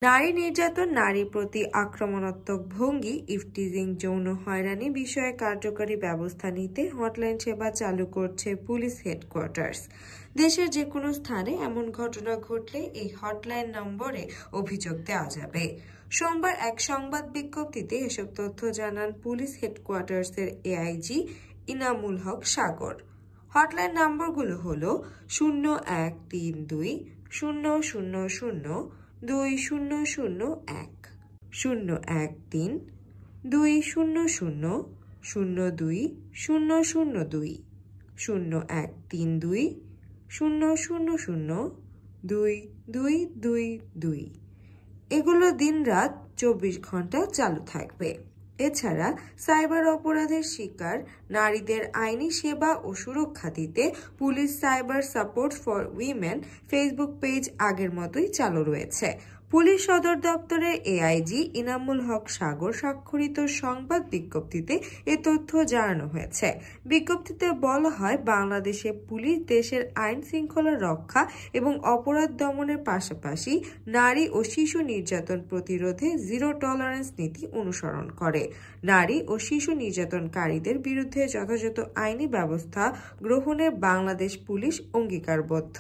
নারী নির্যাতন, নারী প্রতি আক্রমণাত্মক ভঙ্গি, ইভটিজিং, যৌন হয়রানি বিষয়ে কার্যকরী ব্যবস্থা নিতে হটলাইন সেবা চালু করছে পুলিশ হেডকোয়ার্টার্স। দেশের যে কোনো স্থানে এমন ঘটনা ঘটলে এই হটলাইন নম্বরে অভিযোগ দেওয়া যাবে। সোমবার এক সংবাদ বিজ্ঞপ্তিতে এসব তথ্য জানান পুলিশ হেডকোয়ার্টার্সের এআইজি ইনামুল হক সাগর। হটলাইন নম্বরগুলো হলো 0132-000-2001, 013-200-02-002, 0132-000-2222। এগুলো দিনরাত 24 ঘন্টা চালু থাকবে। এছাড়া সাইবার অপরাধের শিকার নারীদের আইনি সেবা ও সুরক্ষা দিতে police cyber support for women Facebook page আগের মতোই চালু রয়েছে। পুলিশ সদর দপ্তরের এআইজি ইনামুল হক সাগর স্বাক্ষরিত সংবাদ বিজ্ঞপ্তিতে এ তথ্য জানানো হয়েছে। বিজ্ঞপ্তিতে বলা হয়, বাংলাদেশে পুলিশ দেশের আইন শৃঙ্খলা রক্ষা এবং অপরাধ দমনের পাশাপাশি নারী ও শিশু নির্যাতন প্রতিরোধে জিরো টলারেন্স নীতি অনুসরণ করে। নারী ও শিশু নির্যাতনকারীদের বিরুদ্ধে যথাযথ আইনি ব্যবস্থা গ্রহণে বাংলাদেশ পুলিশ অঙ্গীকারবদ্ধ।